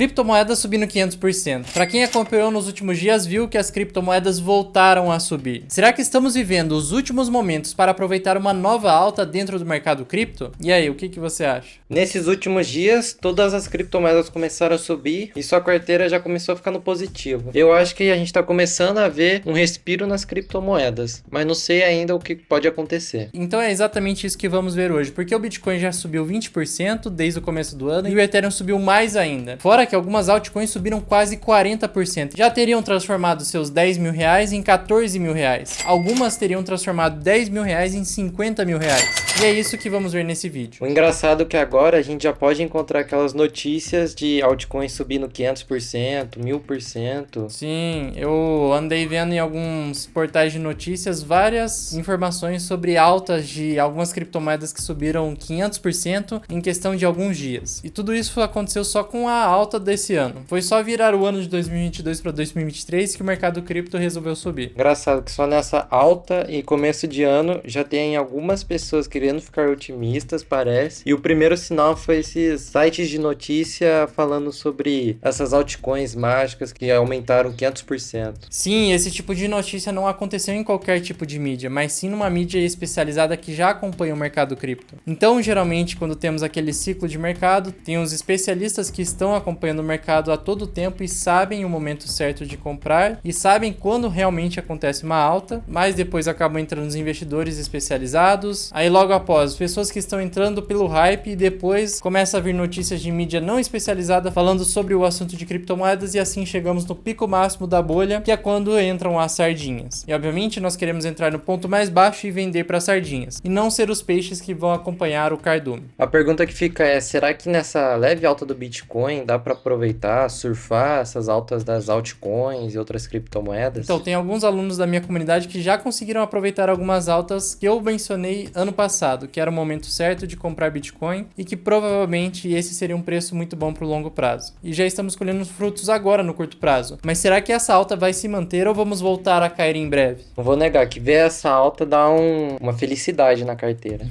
Criptomoedas subindo 500%. Para quem acompanhou nos últimos dias, viu que as criptomoedas voltaram a subir. Será que estamos vivendo os últimos momentos para aproveitar uma nova alta dentro do mercado cripto? E aí, o que você acha? Nesses últimos dias, todas as criptomoedas começaram a subir e sua carteira já começou a ficar no positivo. Eu acho que a gente está começando a ver um respiro nas criptomoedas, mas não sei ainda o que pode acontecer. Então é exatamente isso que vamos ver hoje, porque o Bitcoin já subiu 20% desde o começo do ano e o Ethereum subiu mais ainda. Fora que algumas altcoins subiram quase 40%. Já teriam transformado seus 10 mil reais em 14 mil reais. Algumas teriam transformado 10 mil reais em 50 mil reais. E é isso que vamos ver nesse vídeo. O engraçado é que agora a gente já pode encontrar aquelas notícias de altcoins subindo 500%, 1000%. Sim, eu andei vendo em alguns portais de notícias várias informações sobre altas de algumas criptomoedas que subiram 500% em questão de alguns dias. E tudo isso aconteceu só com a alta desse ano. Foi só virar o ano de 2022 para 2023 que o mercado cripto resolveu subir. Engraçado que só nessa alta e começo de ano já tem algumas pessoas querendo ficar otimistas, parece. E o primeiro sinal foi esses sites de notícia falando sobre essas altcoins mágicas que aumentaram 500%. Sim, esse tipo de notícia não aconteceu em qualquer tipo de mídia, mas sim numa mídia especializada que já acompanha o mercado cripto. Então, geralmente, quando temos aquele ciclo de mercado, tem os especialistas que estão acompanhando o mercado a todo tempo e sabem o momento certo de comprar e sabem quando realmente acontece uma alta, mas depois acabam entrando os investidores especializados. Aí logo após, pessoas que estão entrando pelo hype e depois começa a vir notícias de mídia não especializada falando sobre o assunto de criptomoedas e assim chegamos no pico máximo da bolha, que é quando entram as sardinhas. E obviamente nós queremos entrar no ponto mais baixo e vender para sardinhas, e não ser os peixes que vão acompanhar o cardume. A pergunta que fica é, será que nessa leve alta do Bitcoin dá para aproveitar, surfar essas altas das altcoins e outras criptomoedas? Então, tem alguns alunos da minha comunidade que já conseguiram aproveitar algumas altas que eu mencionei ano passado, que era o momento certo de comprar Bitcoin e que provavelmente esse seria um preço muito bom para o longo prazo. E já estamos colhendo os frutos agora no curto prazo. Mas será que essa alta vai se manter ou vamos voltar a cair em breve? Não vou negar que ver essa alta dá uma felicidade na carteira.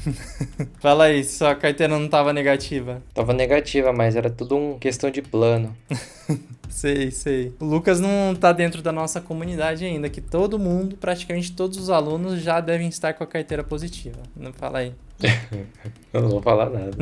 Fala aí, se sua carteira não estava negativa. Tava negativa, mas era tudo uma questão de plano. Sei. O Lucas não tá dentro da nossa comunidade ainda, que todo mundo, praticamente todos os alunos já devem estar com a carteira positiva. Não fala aí. Eu não vou falar nada.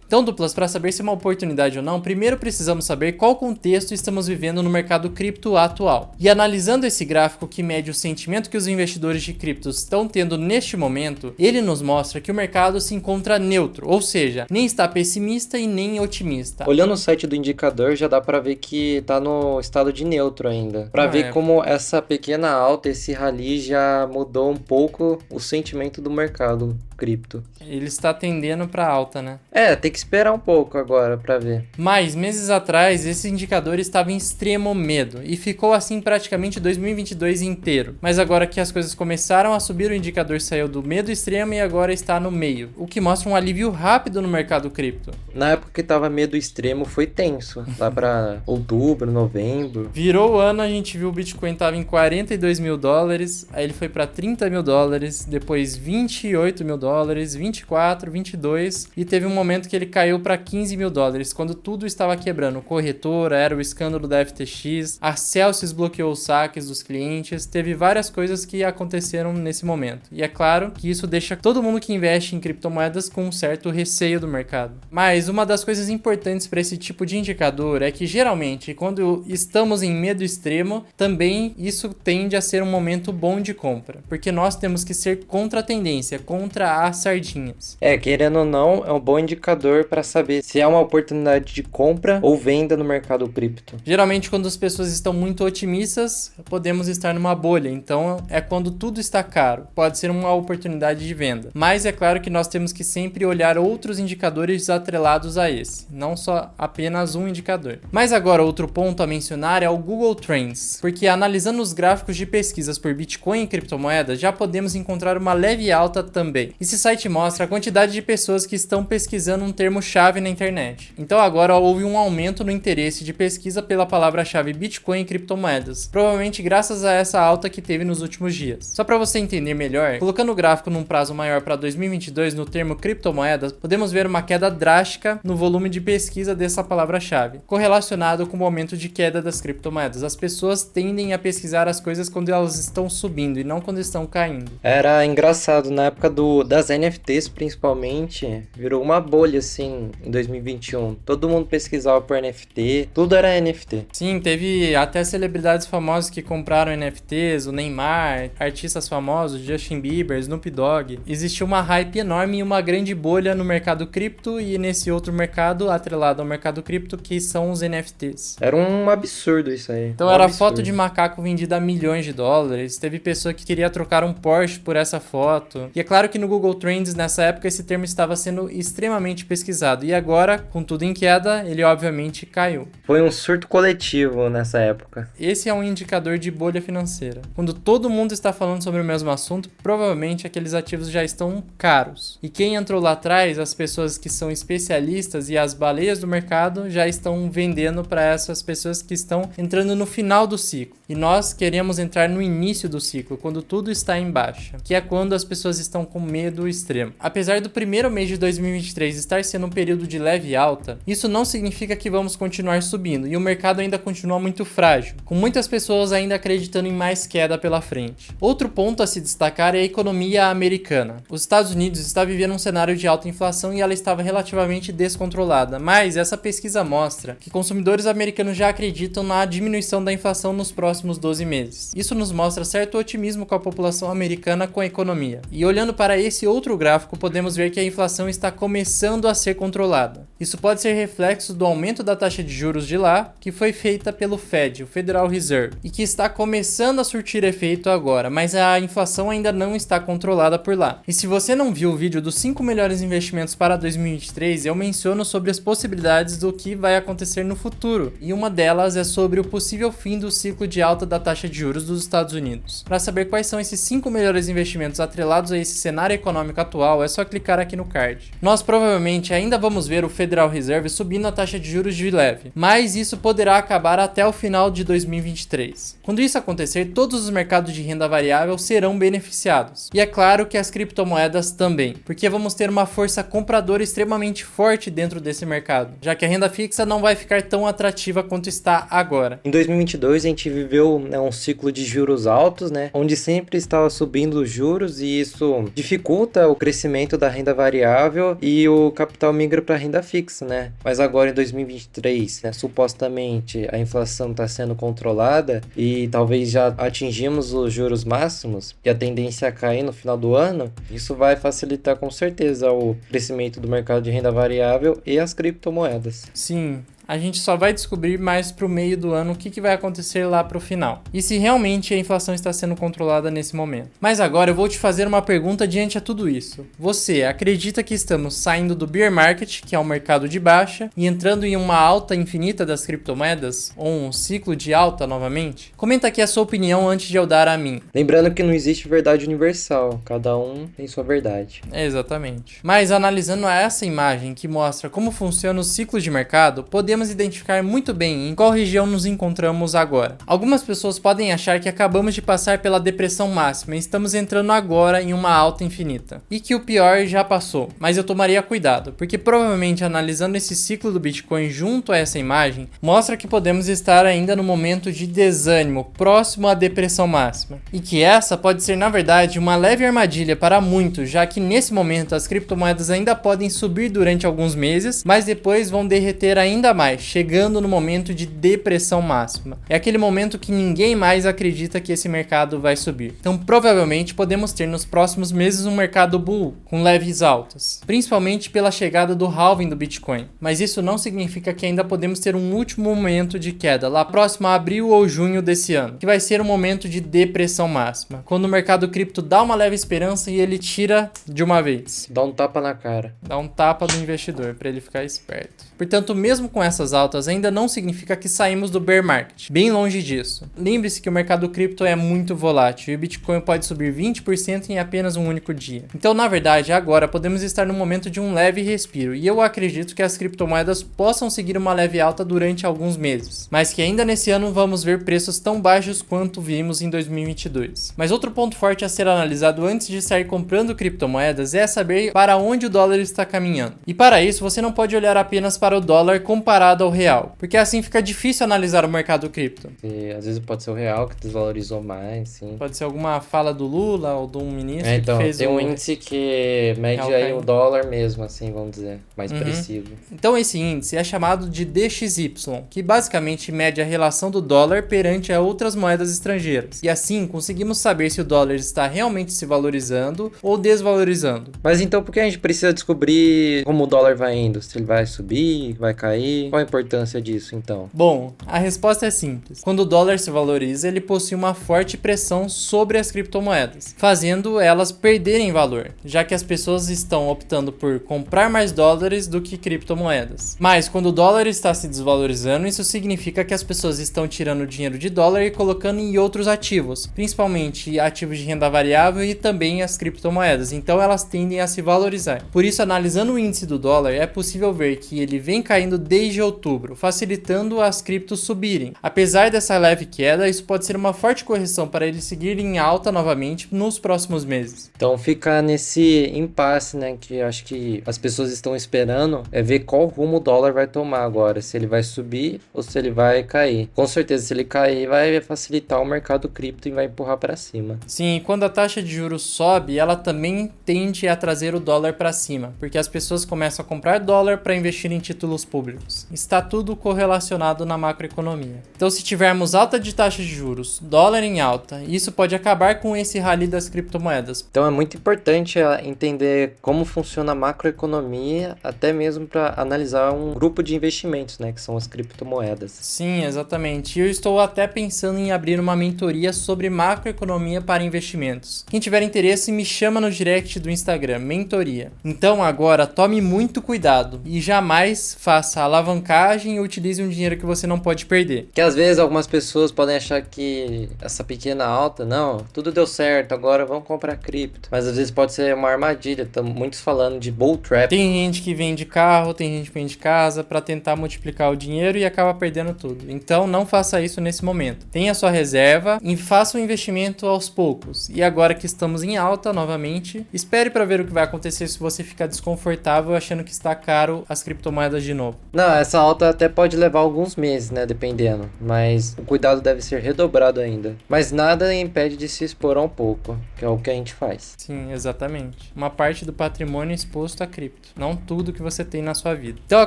Então, duplas, para saber se é uma oportunidade ou não, primeiro precisamos saber qual contexto estamos vivendo no mercado cripto atual. E analisando esse gráfico que mede o sentimento que os investidores de criptos estão tendo neste momento, ele nos mostra que o mercado se encontra neutro, ou seja, nem está pessimista e nem otimista. Olhando o site do indicador, já dá para ver que tá no estado de neutro ainda. Para ver como essa pequena alta, esse rally já mudou um pouco o sentimento do mercado cripto. Ele está tendendo para alta, né? Tem que esperar um pouco agora para ver. Mas meses atrás, esse indicador estava em extremo medo e ficou assim praticamente 2022 inteiro. Mas agora que as coisas começaram a subir, o indicador saiu do medo extremo e agora está no meio, o que mostra um alívio rápido no mercado cripto. Na época que tava medo extremo foi tenso, lá para outubro, novembro. Virou o ano, a gente viu o Bitcoin tava em 42 mil dólares, aí ele foi para 30 mil dólares, depois 28 mil dólares, 24, 22 e teve um momento que ele caiu para 15 mil dólares, quando tudo estava quebrando. Corretora, era o escândalo da FTX, a Celsius bloqueou os saques dos clientes, teve várias coisas que aconteceram nesse momento. E é claro que isso deixa todo mundo que investe em criptomoedas com um certo receio do mercado. Mas uma das coisas importantes para esse tipo de indicador é que geralmente quando estamos em medo extremo, também isso tende a ser um momento bom de compra, porque nós temos que ser contra a tendência, contra as sardinhas. Querendo ou não, é um bom indicador para saber se é uma oportunidade de compra ou venda no mercado cripto. Geralmente, quando as pessoas estão muito otimistas, podemos estar numa bolha. Então, é quando tudo está caro. Pode ser uma oportunidade de venda. Mas é claro que nós temos que sempre olhar outros indicadores atrelados a esse, não só apenas um indicador. Mas agora, outro ponto a mencionar é o Google Trends, porque analisando os gráficos de pesquisas por Bitcoin e criptomoedas, já podemos encontrar uma leve alta também. Esse site mostra a quantidade de pessoas que estão pesquisando um termo-chave na internet. Então agora houve um aumento no interesse de pesquisa pela palavra-chave Bitcoin e criptomoedas, provavelmente graças a essa alta que teve nos últimos dias. Só para você entender melhor, colocando o gráfico num prazo maior para 2022 no termo criptomoedas, podemos ver uma queda drástica no volume de pesquisa dessa palavra-chave, correlacionado com o momento de queda das criptomoedas. As pessoas tendem a pesquisar as coisas quando elas estão subindo e não quando estão caindo. Era engraçado, na época das NFTs principalmente, virou uma bolha assim em 2021. Todo mundo pesquisava por NFT, tudo era NFT. Sim, teve até celebridades famosas que compraram NFTs, o Neymar, artistas famosos, Justin Bieber, Snoop Dogg. Existiu uma hype enorme e uma grande bolha no mercado cripto e nesse outro mercado, atrelado ao mercado cripto, que são os NFTs. Era um absurdo isso aí. Então era foto de macaco vendida a milhões de dólares, teve pessoa que queria trocar um Porsche por essa foto. E é claro que no Google Trends, nessa época, esse termo estava sendo extremamente pesquisado. E agora, com tudo em queda, ele obviamente caiu. Foi um surto coletivo nessa época. Esse é um indicador de bolha financeira. Quando todo mundo está falando sobre o mesmo assunto, provavelmente aqueles ativos já estão caros. E quem entrou lá atrás, as pessoas que são especialistas e as baleias do mercado, já estão vendendo para essas pessoas que estão entrando no final do ciclo. E nós queremos entrar no início do ciclo, quando tudo está em baixa, que é quando as pessoas estão com medo extremo. Apesar do primeiro mês de 2023 estar sendo um período de leve alta, isso não significa que vamos continuar subindo, e o mercado ainda continua muito frágil, com muitas pessoas ainda acreditando em mais queda pela frente. Outro ponto a se destacar é a economia americana. Os Estados Unidos está vivendo um cenário de alta inflação e ela estava relativamente descontrolada, mas essa pesquisa mostra que consumidores americanos já acreditam na diminuição da inflação nos próximos 12 meses. Isso nos mostra certo otimismo com a população americana com a economia. E olhando para esse outro gráfico, podemos ver que a inflação está começando a ser controlada. Isso pode ser reflexo do aumento da taxa de juros de lá, que foi feita pelo Fed, o Federal Reserve, e que está começando a surtir efeito agora, mas a inflação ainda não está controlada por lá. E se você não viu o vídeo dos 5 melhores investimentos para 2023, eu menciono sobre as possibilidades do que vai acontecer no futuro, e uma delas é sobre o possível fim do ciclo de alta da taxa de juros dos Estados Unidos. Para saber quais são esses 5 melhores investimentos atrelados a esse cenário econômico atual, é só clicar aqui no card. Nós provavelmente ainda vamos ver o Federal Reserve subindo a taxa de juros de leve, mas isso poderá acabar até o final de 2023. Quando isso acontecer, todos os mercados de renda variável serão beneficiados. E é claro que as criptomoedas também, porque vamos ter uma força compradora extremamente forte dentro desse mercado, já que a renda fixa não vai ficar tão atrativa quanto está agora. Em 2022 a gente viveu um ciclo de juros altos, onde sempre estava subindo os juros e isso dificulta o crescimento da renda variável e o capital migra para a renda fixa, Mas agora em 2023, supostamente a inflação está sendo controlada e talvez já atingimos os juros máximos e a tendência a cair no final do ano, isso vai facilitar com certeza o crescimento do mercado de renda variável e as criptomoedas. Sim. A gente só vai descobrir mais pro meio do ano o que vai acontecer lá pro final. E se realmente a inflação está sendo controlada nesse momento. Mas agora eu vou te fazer uma pergunta diante a tudo isso. Você acredita que estamos saindo do bear market, que é um mercado de baixa, e entrando em uma alta infinita das criptomoedas? Ou um ciclo de alta novamente? Comenta aqui a sua opinião antes de eu dar a minha. Lembrando que não existe verdade universal. Cada um tem sua verdade. Exatamente. Mas analisando essa imagem que mostra como funciona o ciclo de mercado, podemos identificar muito bem em qual região nos encontramos agora. Algumas pessoas podem achar que acabamos de passar pela depressão máxima e estamos entrando agora em uma alta infinita. E que o pior já passou, mas eu tomaria cuidado, porque provavelmente analisando esse ciclo do Bitcoin junto a essa imagem, mostra que podemos estar ainda no momento de desânimo, próximo à depressão máxima. E que essa pode ser na verdade uma leve armadilha para muitos, já que nesse momento as criptomoedas ainda podem subir durante alguns meses, mas depois vão derreter ainda mais, chegando no momento de depressão máxima. É aquele momento que ninguém mais acredita que esse mercado vai subir. Então provavelmente podemos ter nos próximos meses um mercado bull com leves altas, principalmente pela chegada do halving do Bitcoin. Mas isso não significa que ainda podemos ter um último momento de queda lá próximo a abril ou junho desse ano, que vai ser um momento de depressão máxima, quando o mercado cripto dá uma leve esperança e ele tira de uma vez. Dá um tapa na cara. Dá um tapa do investidor para ele ficar esperto. Portanto, mesmo com essa essas altas ainda não significa que saímos do bear market. Bem longe disso. Lembre-se que o mercado cripto é muito volátil e o Bitcoin pode subir 20% em apenas um único dia. Então, na verdade, agora podemos estar no momento de um leve respiro e eu acredito que as criptomoedas possam seguir uma leve alta durante alguns meses, mas que ainda nesse ano vamos ver preços tão baixos quanto vimos em 2022. Mas outro ponto forte a ser analisado antes de sair comprando criptomoedas é saber para onde o dólar está caminhando. E para isso, você não pode olhar apenas para o dólar comparado ao real, porque assim fica difícil analisar o mercado cripto. E às vezes pode ser o real que desvalorizou mais, sim. Pode ser alguma fala do Lula ou de um ministro Então, que fez tem um índice que mede real aí caindo. o dólar mesmo, assim, vamos dizer, mais preciso. Então esse índice é chamado de DXY, que basicamente mede a relação do dólar perante a outras moedas estrangeiras. E assim conseguimos saber se o dólar está realmente se valorizando ou desvalorizando. Mas então por que a gente precisa descobrir como o dólar vai indo? Se ele vai subir, vai cair? Qual a importância disso, então? Bom, a resposta é simples. Quando o dólar se valoriza, ele possui uma forte pressão sobre as criptomoedas, fazendo elas perderem valor, já que as pessoas estão optando por comprar mais dólares do que criptomoedas. Mas quando o dólar está se desvalorizando, isso significa que as pessoas estão tirando dinheiro de dólar e colocando em outros ativos, principalmente ativos de renda variável e também as criptomoedas, então elas tendem a se valorizar. Por isso, analisando o índice do dólar, é possível ver que ele vem caindo desde outubro, facilitando as criptos subirem. Apesar dessa leve queda, isso pode ser uma forte correção para ele seguir em alta novamente nos próximos meses. Então fica nesse impasse, né, que eu acho que as pessoas estão esperando, é ver qual rumo o dólar vai tomar agora, se ele vai subir ou se ele vai cair. Com certeza, se ele cair, vai facilitar o mercado cripto e vai empurrar para cima. Sim, quando a taxa de juros sobe, ela também tende a trazer o dólar para cima, porque as pessoas começam a comprar dólar para investir em títulos públicos. Está tudo correlacionado na macroeconomia. Então, se tivermos alta de taxa de juros, dólar em alta, isso pode acabar com esse rally das criptomoedas. Então é muito importante entender como funciona a macroeconomia, até mesmo para analisar um grupo de investimentos, né, que são as criptomoedas. Sim, exatamente. Eu estou até pensando em abrir uma mentoria sobre macroeconomia para investimentos. Quem tiver interesse, me chama no direct do Instagram, mentoria. Então agora, tome muito cuidado e jamais faça alavancagem e utilize um dinheiro que você não pode perder. Que às vezes algumas pessoas podem achar que essa pequena alta, não, tudo deu certo, agora vamos comprar cripto. Mas às vezes pode ser uma armadilha, estamos muitos falando de bull trap. Tem gente que vende carro, tem gente que vende casa para tentar multiplicar o dinheiro e acaba perdendo tudo. Então não faça isso nesse momento. Tenha sua reserva e faça o investimento aos poucos. E agora que estamos em alta novamente, espere para ver o que vai acontecer se você ficar desconfortável achando que está caro as criptomoedas de novo. Não, essa alta até pode levar alguns meses, né, dependendo. Mas o cuidado deve ser redobrado ainda. Mas nada impede de se expor um pouco, que é o que a gente faz. Sim, exatamente. Uma parte do patrimônio exposto a cripto, não tudo que você tem na sua vida. Então a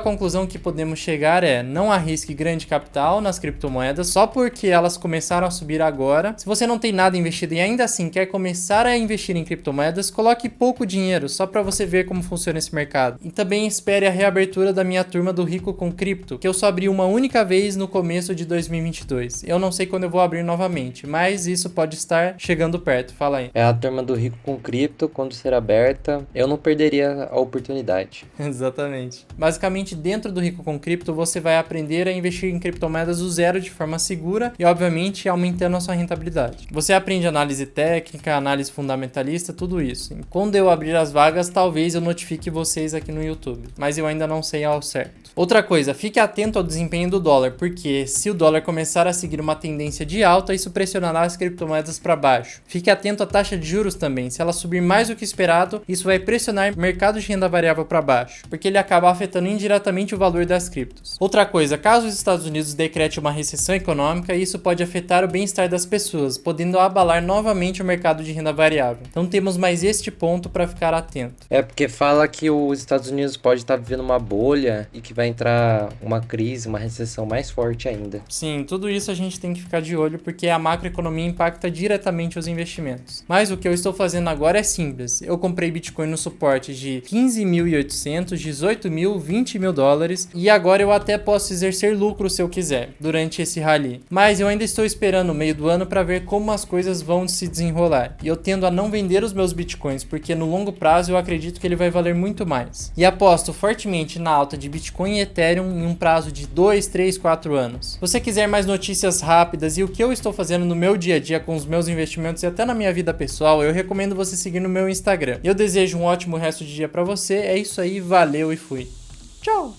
conclusão que podemos chegar é: não arrisque grande capital nas criptomoedas só porque elas começaram a subir agora. Se você não tem nada investido e ainda assim quer começar a investir em criptomoedas, coloque pouco dinheiro só para você ver como funciona esse mercado. E também espere a reabertura da minha turma do Rico com Cripto, que eu só abri uma única vez no começo de 2022. Eu não sei quando eu vou abrir novamente, mas isso pode estar chegando perto. Fala aí. É a turma do Rico com Cripto, quando ser aberta, eu não perderia a oportunidade. Exatamente. Basicamente, dentro do Rico com Cripto, você vai aprender a investir em criptomoedas do zero de forma segura e, obviamente, aumentando a sua rentabilidade. Você aprende análise técnica, análise fundamentalista, tudo isso. E quando eu abrir as vagas, talvez eu notifique vocês aqui no YouTube, mas eu ainda não sei ao certo. Outra coisa, fique atento ao desempenho do dólar, porque se o dólar começar a seguir uma tendência de alta, isso pressionará as criptomoedas para baixo. Fique atento à taxa de juros também. Se ela subir mais do que esperado, isso vai pressionar o mercado de renda variável para baixo, porque ele acaba afetando indiretamente o valor das criptos. Outra coisa, caso os Estados Unidos decrete uma recessão econômica, isso pode afetar o bem-estar das pessoas, podendo abalar novamente o mercado de renda variável. Então temos mais este ponto para ficar atento. É porque fala que os Estados Unidos pode estar vivendo uma bolha e que vai entrar uma crise, uma recessão mais forte ainda. Sim, tudo isso a gente tem que ficar de olho porque a macroeconomia impacta diretamente os investimentos. Mas o que eu estou fazendo agora é simples. Eu comprei Bitcoin no suporte de 15.800, 18.000, 20 mil dólares e agora eu até posso exercer lucro se eu quiser durante esse rally. Mas eu ainda estou esperando o meio do ano para ver como as coisas vão se desenrolar. E eu tendo a não vender os meus Bitcoins porque no longo prazo eu acredito que ele vai valer muito mais. E aposto fortemente na alta de Bitcoin e Ethereum Ethereum em um prazo de 2, 3, 4 anos. Se você quiser mais notícias rápidas e o que eu estou fazendo no meu dia a dia com os meus investimentos e até na minha vida pessoal, eu recomendo você seguir no meu Instagram. Eu desejo um ótimo resto de dia pra você. É isso aí, valeu e fui. Tchau!